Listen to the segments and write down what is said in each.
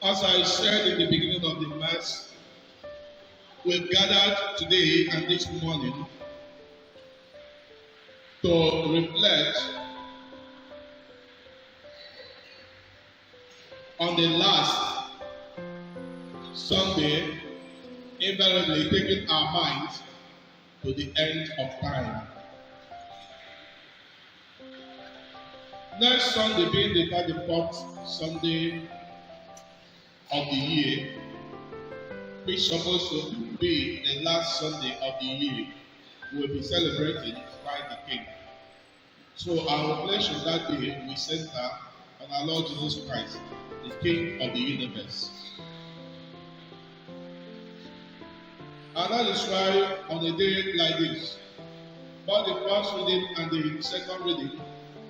As I said in the beginning of the Mass, we've gathered today and this morning to reflect on the last Sunday, invariably taking our minds to the end of time. Next Sunday being the 34th Sunday of the year, which is supposed to be the last Sunday of the year, we'll be celebrating Christ the King. So our reflection that day will center on our Lord Jesus Christ, the King of the universe. And that is why on a day like this, both the first reading and the second reading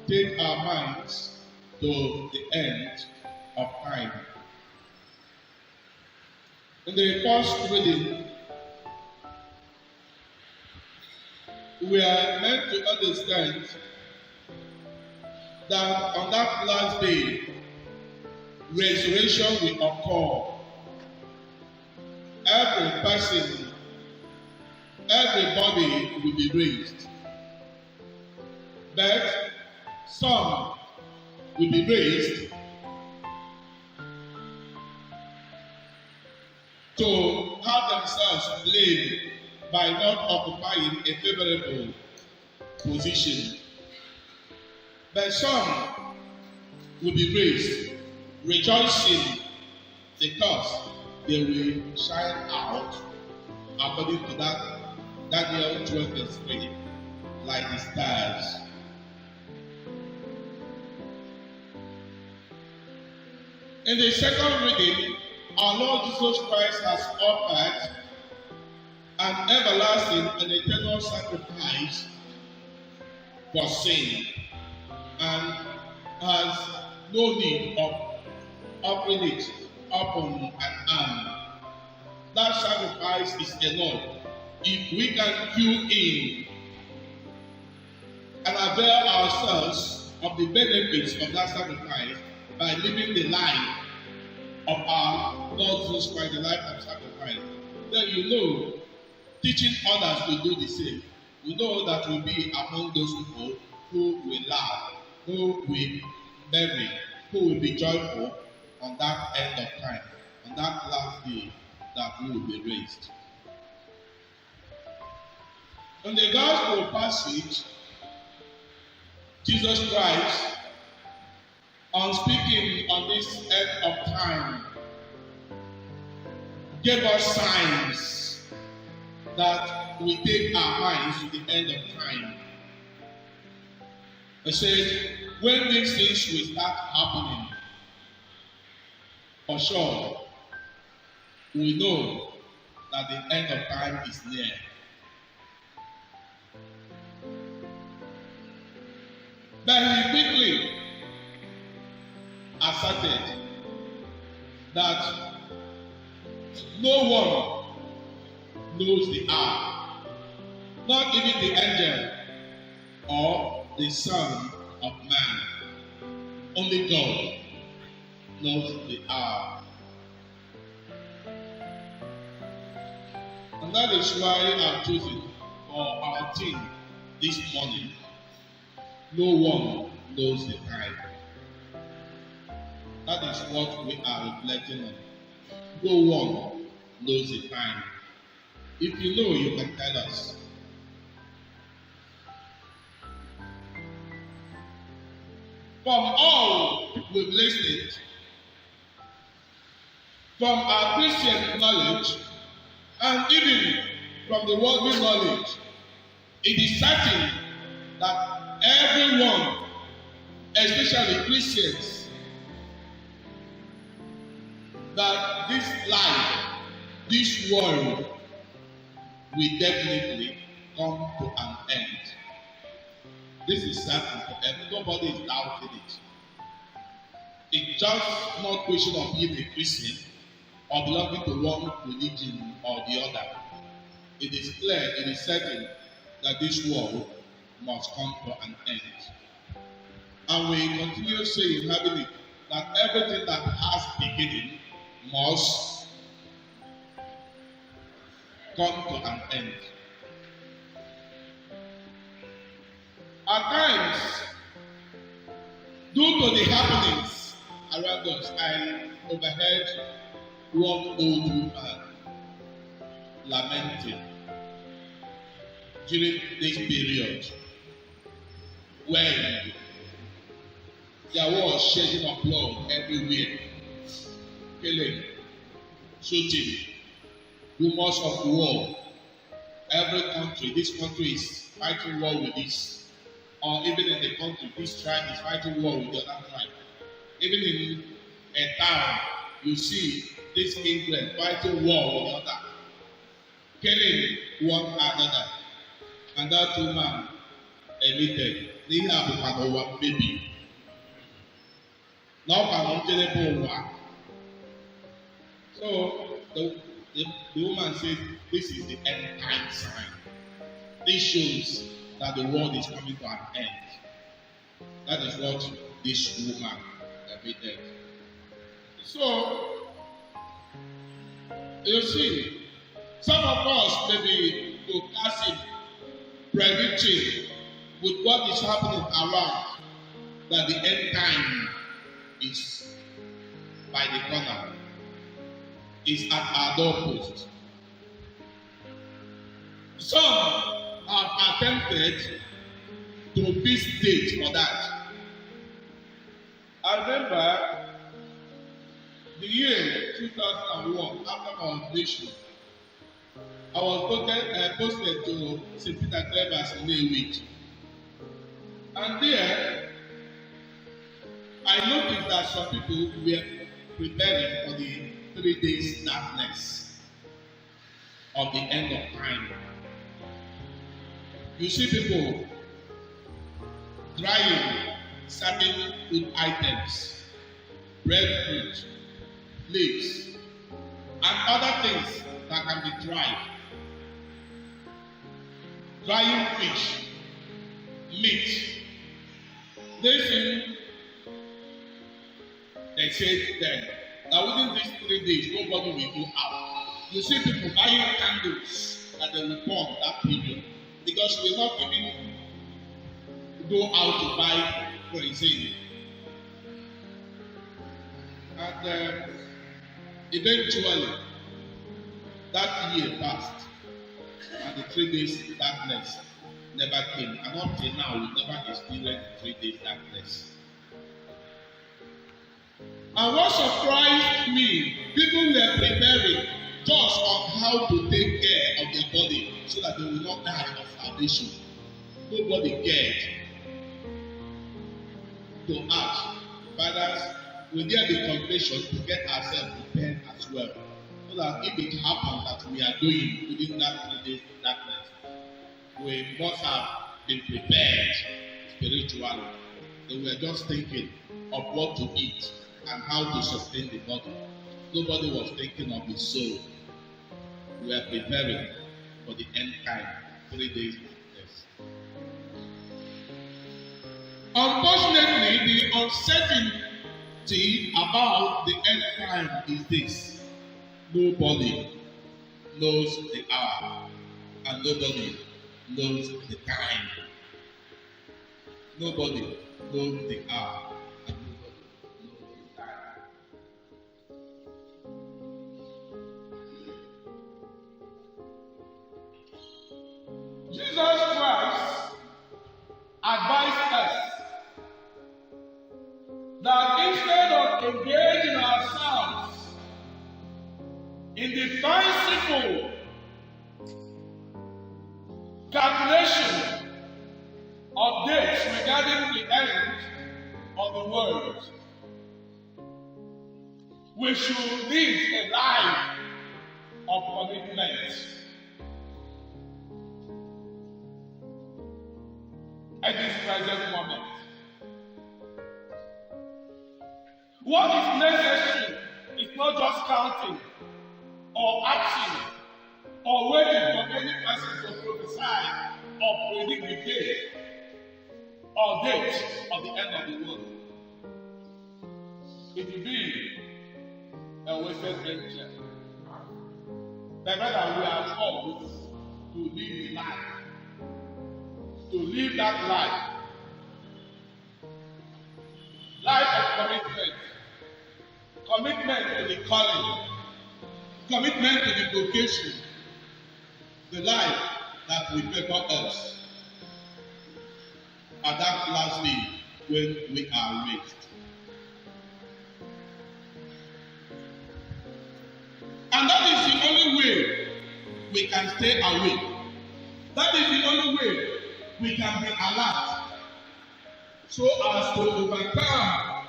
take our minds to the end of time. In the first reading, we are meant to understand that on that last day, resurrection will occur. Every person, everybody will be raised. But some will be raised to have themselves blamed by not occupying a favorable position. But some will be raised, rejoicing because they will shine out according to that Daniel 12:3, like the stars. In the second reading, our Lord Jesus Christ has offered an everlasting and eternal sacrifice for sin and has no need of offering it upon an arm. That sacrifice is enough. If we can tune in and avail ourselves of the benefits of that sacrifice by living the life of our Lord Jesus Christ, the life of sacrifice, then you know, teaching others to do the same. We know that we'll be among those people who will laugh, who will merry, who will be joyful on that end of time, on that last day that we will be raised. In the gospel passage, Jesus Christ, on speaking on this end of time, gave us signs that we take our minds to the end of time. He said, when these things will start happening, for sure, we know that the end of time is near. But he quickly asserted that no one knows the hour, not even the angel or the Son of Man. Only God knows the hour. And that is why I've chosen for our theme this morning, no one knows the time. That is what we are reflecting on. No one knows the time. If you know, you can tell us. From all we've listened, from our Christian knowledge, and even from the worldly knowledge, it is certain that everyone, especially Christians, that this life, this world, will definitely come to an end. This is certain, and nobody is doubting it. It's just not a question of being a Christian or belonging to one religion or the other. It is clear, it is certain that this world must come to an end. And we continue saying, having it, that everything that has beginning must come to an end. At times, due to the happenings around us, I overheard one old woman lamenting during this period when there was shedding of blood everywhere, killing, shooting, rumors of war. Every country, this country is fighting war with this. Or even in the country, this tribe is fighting war with the other tribe. Even in a town, you see this England fighting war with the other, killing one another. And that woman admitted, they have become one baby. Now can untenable one. So the woman said, this is the end time sign. This shows that the world is coming to an end. That is what this woman admitted. So, you see, some of us may be forecasting, predicting with what is happening around that the end time is by the corner, is at our doorpost. Some have attempted to be stage for that. I remember the year 2001, after my operation, I was posted to St. Peter Clever's in a week. And there, I noticed that some people were preparing for the 3 days darkness of the end of time. You see people drying certain food items, breadfruit, leaves, and other things that can be dried. Drying fish, meat. They said then that within these 3 days, nobody will go out. You see people buying candles that they will burn that period. Because we will not even go out to buy kerosene. And eventually, that year passed, and the 3 days darkness never came. And up till now, we never experienced 3 days darkness. And what surprised me, people were preparing just on how to take care of their body so that they will not die of starvation. Nobody cared to ask, fathers, will there be compassion to get ourselves prepared as well? So that if it happens that we are doing within that 3 days darkness, we must have been prepared spiritually. They were just thinking of what to eat and how to sustain the body. Nobody was thinking of the soul. We are preparing for the end time, 3 days darkness. Unfortunately, the uncertainty about the end time is this: nobody knows the hour, and nobody knows the time. Nobody knows the hour, and nobody knows the time. Jesus Christ advised us that instead of engaging ourselves in the fanciful calculation of dates regarding the end of the world, we should live a life of commitment. at this present moment. What is necessary is not just counting or acting or waiting for any person to prophesy or predict the day or date of the end of the world. It will be a wasted venture. But rather we are called to live the life. To live that life. Life of commitment. Commitment to the calling. Commitment to the vocation. The life that will prepare us. And that lastly, when we are raised. And that is the only way we can stay awake. That is the only way we can be alert. So as to overcome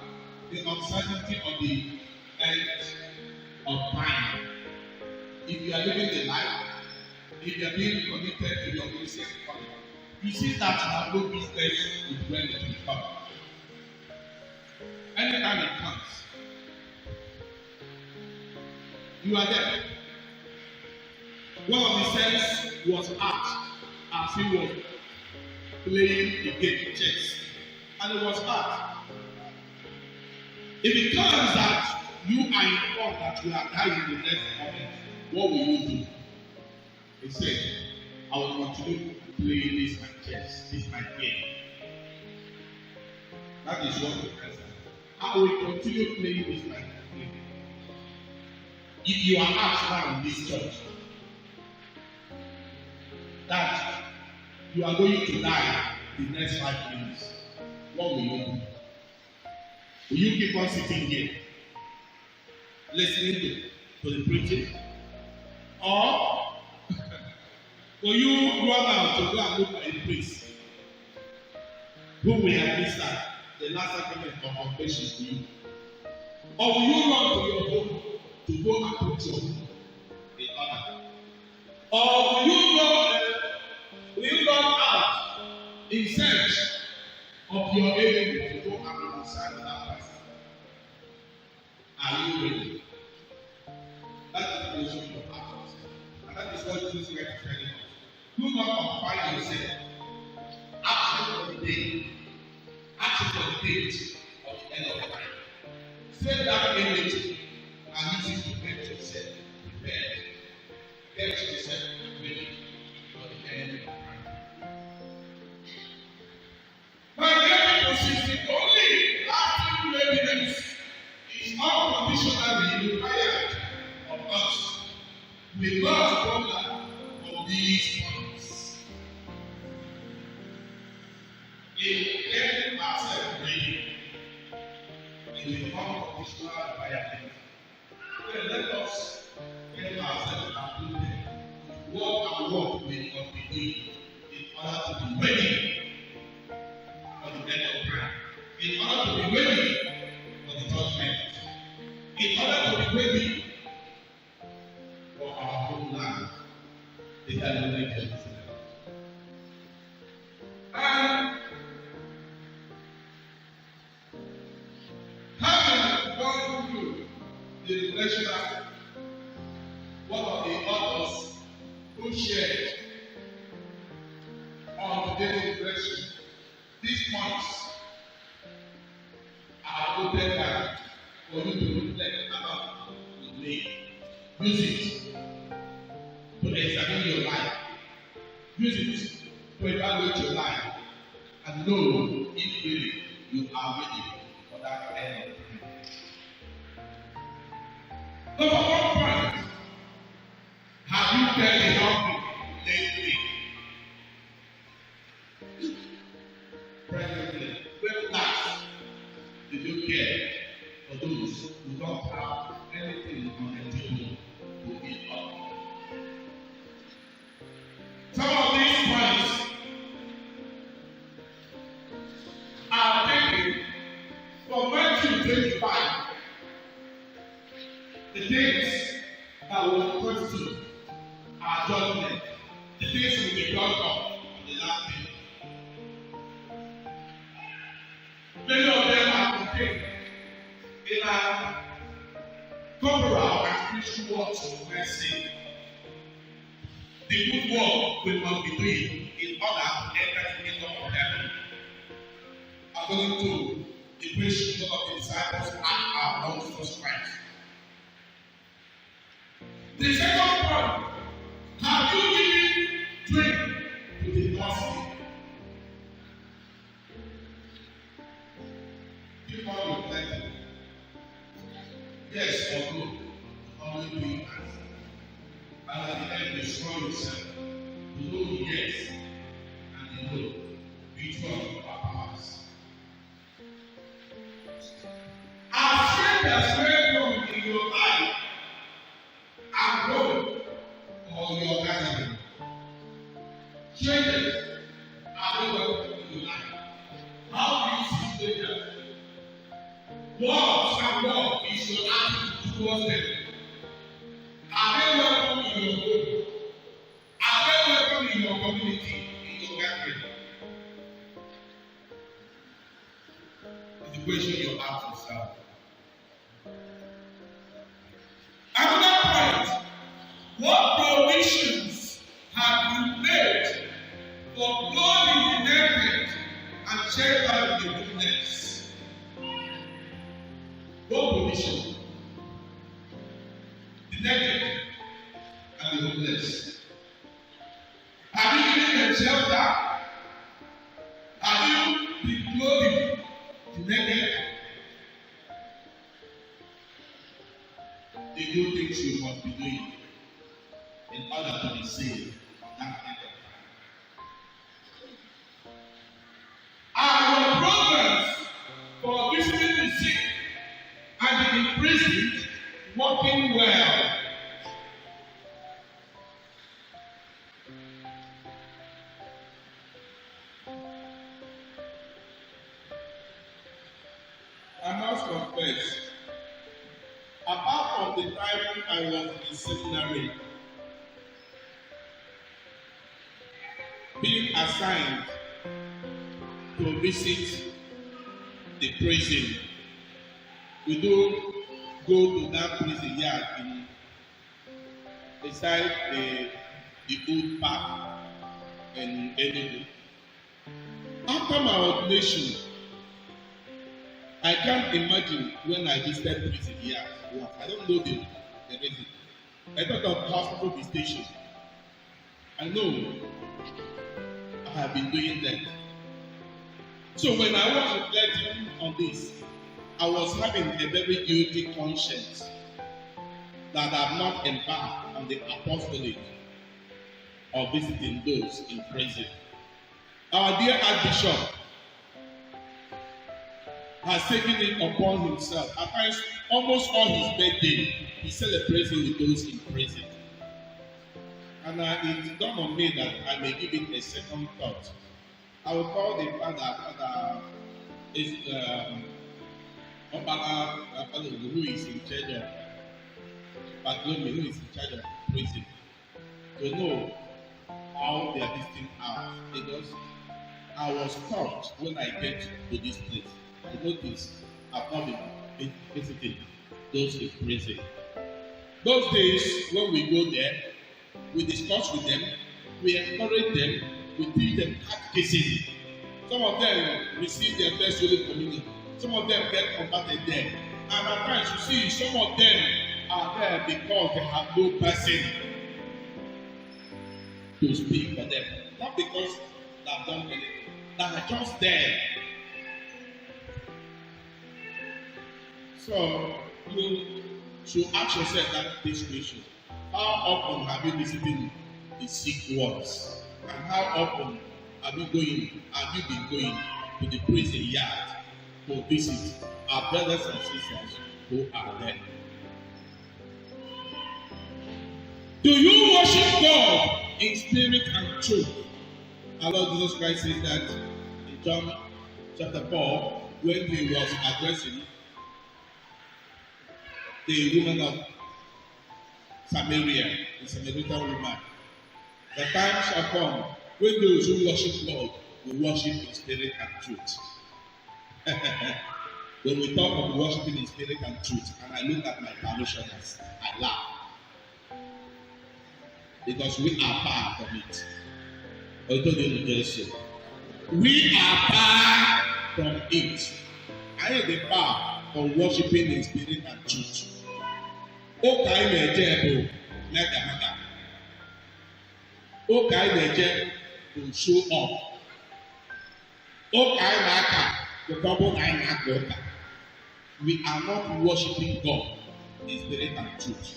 the uncertainty of the end of time. If you are living the life, if you are being committed to your Christian calling, you see that you have no business with when it will come. Anytime it comes, you are there. One of the saints was asked as he was playing the game chess, and it was asked, if it turns that you are informed that you are dying in the next moment, what will you do? He said, I will continue playing this my chess, this my game. That is what the person. I will continue playing this my game. If you are asked now in this church that you are going to die the next 5 minutes, what will you do? Will you keep on sitting here listening to the preaching? Or will you run out to go and look for a priest who will administer the last sacrament of confession to you? Or will you run to your home to go and put your home in order? Or will you run out in search of your enemy to go and reconcile with that person? Are you ready? That is the question of ours. And that is what Jesus Christ is telling us. Do not confine yourself. Action for the day. Action for the date of the end of time. Set that image and use it to get yourself prepared. Get yourself ready for the end of time. My dear people, the only lasting readiness is unconditionally required of us. We must wonder of these points. In getting ourselves ready, in the unconditional requirement, then let us get ourselves updated with what we must be doing in order to be ready for the end of time, in order to be ready for the judgment, in order to be ready for our own life, the heavenly Jerusalem. And having gone through the reflection, one of the authors who shared on today's reflection, these points are open down for you to reflect about with me. Use it to examine your life. Use it to evaluate your life and know if really you are ready for that end of time. Number one point, have you felt hungry lately? Presently, when last did you care for those who don't have anything on the table to eat up? Some of these points are taken from Matthew 25. The things that will constitute our judgment, the things will be brought up on the last day. temporal and spiritual works of mercy. The good work we must be doing in order to enter the kingdom of heaven. According to the question of the disciples and our Lord Jesus Christ. The second point, have you given drink to the gospel? People will tell you, yes or no, only do you answer. And at the end, you destroy yourself. You know the yes and the no. Which one are ours? Our strangers welcome in your life at home or your gathering. Strangers are welcome in your life. How do you see strangers? What and what is your attitude towards them? Are they welcome in your home? Are they welcome in your community, in your gathering? It's the question you ask yourself. Another point, what provisions have you made for God in the naked and shelter in the wilderness? What provision? The naked and the homeless. Have you given them shelter? Have you been clothing the naked? The good things you must be doing in order to be saved from that kind of time. Our programs for visiting the sick and the imprisoned working well. I must confess, apart from the time I was in seminary, being assigned to visit the prison, we do go to that prison yard in beside the old park in Enugu. After my ordination, I can't imagine when I visited prison yard. I don't know the reason. I thought of hospital visitation. I know I have been doing that. So when I was reflecting on this, I was having a very guilty conscience that I have not embarked on the apostolate of visiting those in prison. Our dear Archbishop has taken it upon himself. At times, almost all his birthday, he celebrates it with those in prison. And it dawned on me that I may give it a second thought. I will call the father is who is in charge of Bartholomew, who is in charge of prison, to know how they are visiting out. Because I was taught when I get to this place, I noticed I've not been visiting those in prison. Those days when we go there, we discuss with them, we encourage them, we teach them catechism. Some of them receive their first Holy Communion. Some of them get converted there. And at times you see some of them are there because they have no person to speak for them. Not because they have done anything. They are just there. So you should ask yourself this question. How often have you visited the sick ones? And how often have you been going to the prison yard to visit our brothers and sisters who are there? Do you worship God in spirit and truth? Our Lord Jesus Christ says that in John chapter 4, when he was addressing the woman of Samaria, the Samaritan woman. The time shall come when those who worship God will worship in spirit and truth. When we talk of worshiping in spirit and truth, and I look at my parishioners, I laugh. Because we are part of it. We are part from it. I am the part of worshiping in spirit and truth. Okay, Nigeria, mega mega. Okay, Nigeria will show up. Okay, Naka, the double nine Naka. We are not worshiping God in spirit and truth.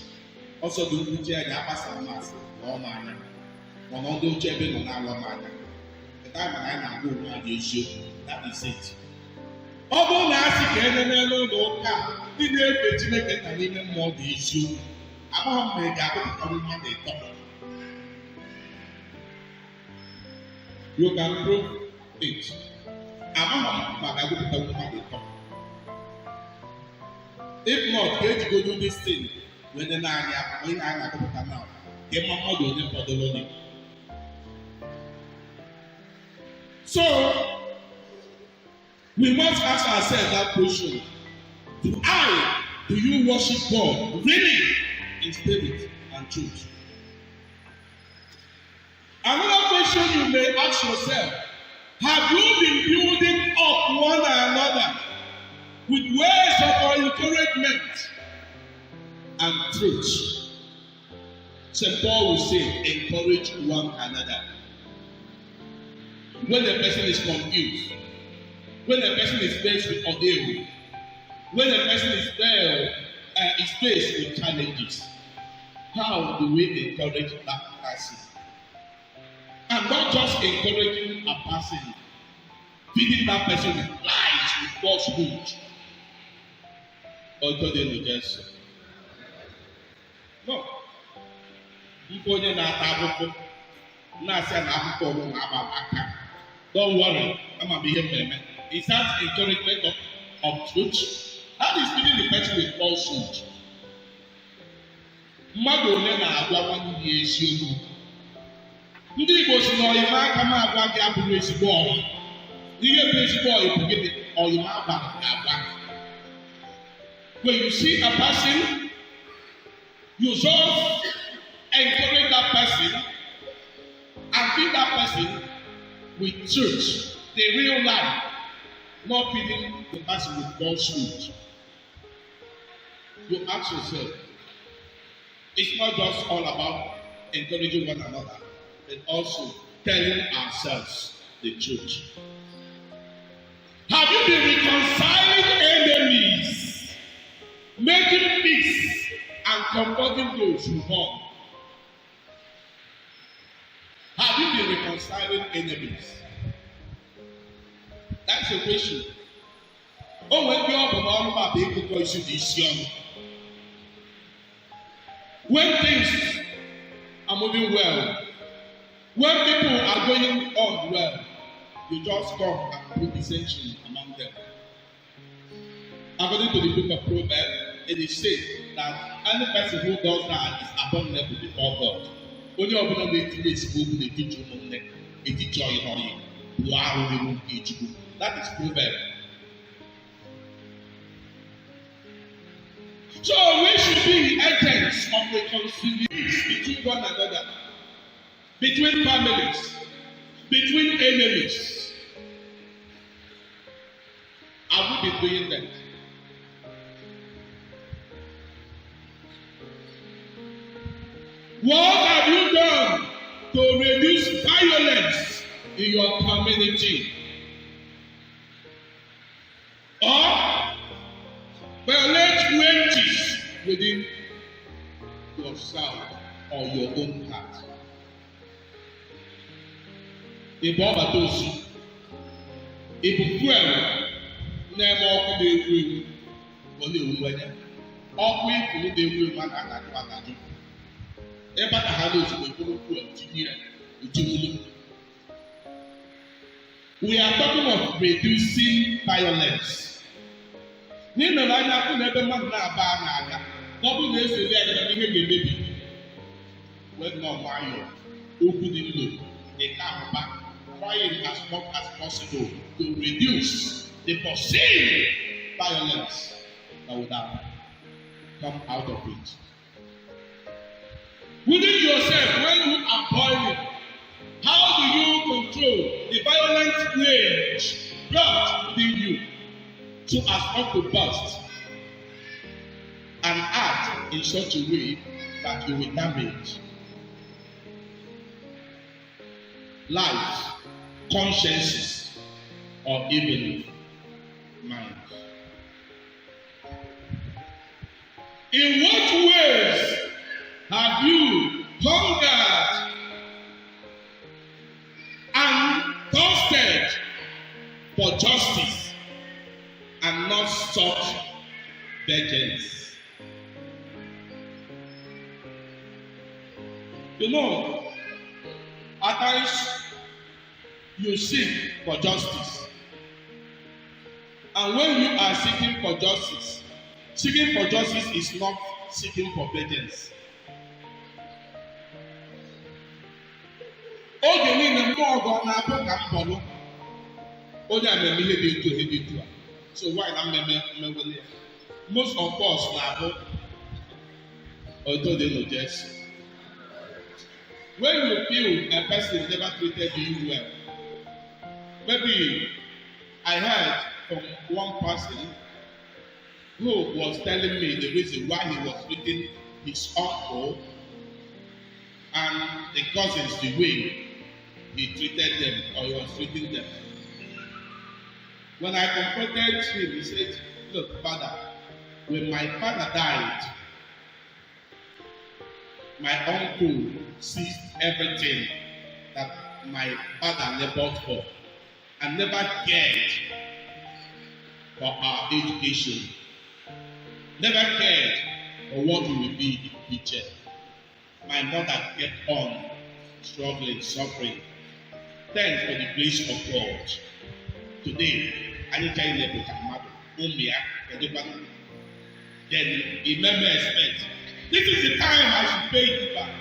Also, the Uche, the Apostle Master, no man, one of those children on our man. The time I go and issue, that is it. Although last year, no car, did they make an even more the issue? About me, I don't know the top. You can prove it. I don't know the top. If not, get to go do this thing when the when I come now. Get my mother for the Lord. So we must ask ourselves that question: do you worship God really in spirit and truth? Another question you may ask yourself: have you been building up one another with words of encouragement and truth? St. Paul will say, encourage one another. When the person is confused, when the person is faced with ordeal, when the person is faced with challenges, how do we encourage that person? And not just encouraging a person, feeding that person with lies, with falsehood. Until they will just no. Don't worry, I'm gonna be here. It's that encouragement of truth. That is feeding the person with falsehood. Mmadụ ole na-agwa nwanne ya eziokwu. Ndị Igbo si na ọyịma aka m agwa gị abụghị ezigbo ọyị. Ihe bụ ezigbo ọyị bụ gịnị? Ọyịma agwa ga-agwa. When you see a person, you just encourage that person and feed that person with truth, the real life, not feeding the person with falsehood. You ask yourself, it's not just all about encouraging one another, but also telling ourselves the truth. Have you been reconciling enemies, making peace, and comforting those who mourn? Have you been reconciling enemies? That's the question. Oh, when you are about the issue this young, when things are moving well, when people are going on well, you just come and put dissension among them. According to the book of Proverbs, it is said that any person who does that is abominable before God. Only of them they teach the teacher a teacher in that is Proverbs. So we should be agents of reconciliation between one another, between families, between enemies. Have we been doing that? What have you done to reduce violence in your community? Or violate wages within yourself or your own heart? Ibu ọbata osi, ibu fuel na-eme ọkụ na-ewu ewu, ọ na-ewu mmanya. Ọkụ ifuru na-ewu ewu a na-akakụ akakụ. Ebe a ha na-ozugbo ifuru fuel tinye ya, ojimulu. We are talking of reducing violence. N'ime anya akụ na ebe mmadụ na-aba n'anya, ọ bụrụ na esiri ya na ihe ga-emebi. Wee nọ nwayọọ, okwu dị nlo, ịka ahụba. Trying as much as possible to reduce the perceived violence that would have come out of it. Within yourself, when you are boiling, how do you control the violent rage brought within you so as not to burst and act in such a way that you will damage lives, consciences, or even minds? In what ways have you hungered and thirsted for justice and not sought vengeance? You know, at times you seek for justice, and when you are seeking for justice is not seeking for vengeance. Oge niile mmụọ ọgọ na-abụ ka mkpọrọ onye a na-eme ihe dị etu a. So why na mmewele ya? Most of us na-abụ although they know just when you feel a person never treated you well. Maybe I heard from one person who was telling me the reason why he was treating his uncle and the cousins the way he treated them or he was treating them. When I confronted him, he said, "Look, father, when my father died, my uncle seized everything that my father labored for and never cared for our education, never cared for what we will be in the future. My mother kept on struggling, suffering. Thanks for the grace of God. Today, I need to then remember expect. This is the time I should pay you back."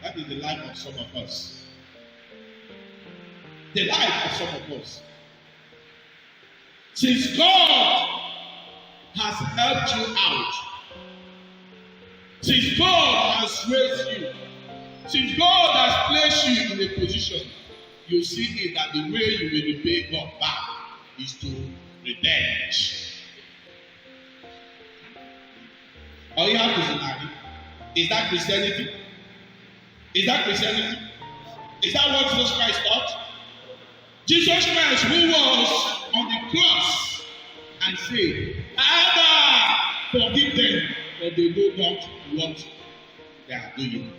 That is the life of some of us. The life of some of us. Since God has helped you out, since God has raised you, since God has placed you in a position, you see it that the way you will repay God back is to revenge. All you have to deny. Is that Christianity? Is that Christianity? Is that what Jesus Christ taught? Jesus Christ, who was on the cross and said, "Father, forgive them, for they know not what they are doing."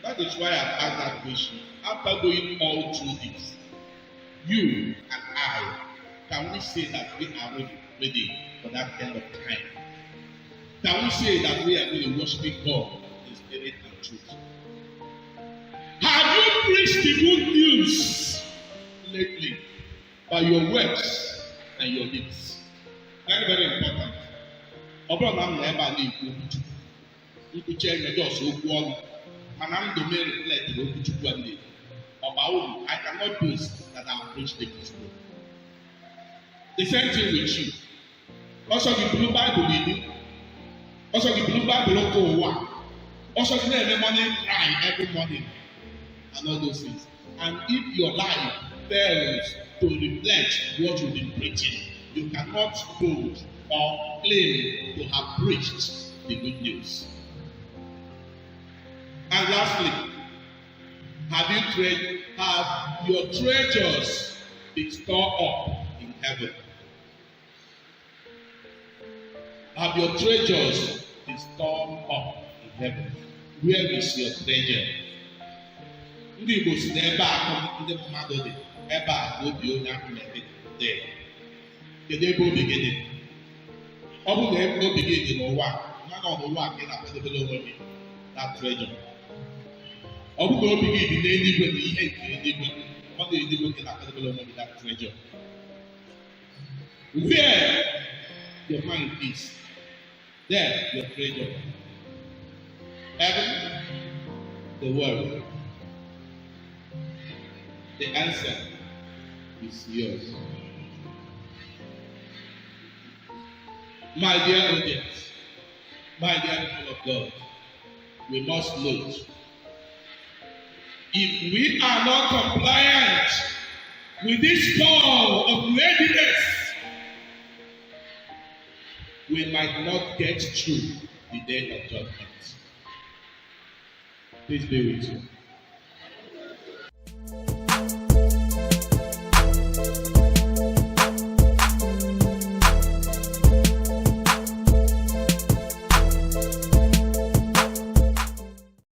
That is why I asked that question. After going all through this, you and I, can we say that we are ready for that end of time? Can we say that we are really worshiping God in spirit and truth? Have you preached the good news lately by your words and your lips? Very, very important. Ọbụrụ na m na ebe a na-ekwu nkwuchi enyeje ọsọ okwu ọnụ mana m dome reflect okwu Chukwu a na-ekwu. Ọba uru, I cannot boast that I have preached the gospel. The same thing with you. Also, the blue Bible reading. Also, the blue Bible go one. Also, the morning cry every morning. And all those things. And if your life fails to reflect what you've been preaching, you cannot boast or claim to have preached the good news. And lastly, have your treasures been stored up in heaven? Have your treasures been stored up in heaven? Where is your treasure? Ndị Igbo si n'ebe akụ ndị mmadụ dị, ebe a obi onye ahụ na-ede dị. Kedu ebe obi gị dị? Ọ bụ na ebe obi gị dị n'ụwa, mmadụ ọnụụwa ka ị na-akwadebere onwe gị, that treasure. Ọ bụ na obi gị dị n'eluigwe na ihe nke eluigwe, ọ dị eluigwe ka ị na-akwadebere onwe gị, that treasure. Where your mind is, there your treasure. Heaven, the world. The answer is yours. My dear audience, my dear people of God, we must note, if we are not compliant with this call of readiness, we might not get through the day of judgment. Please be with you.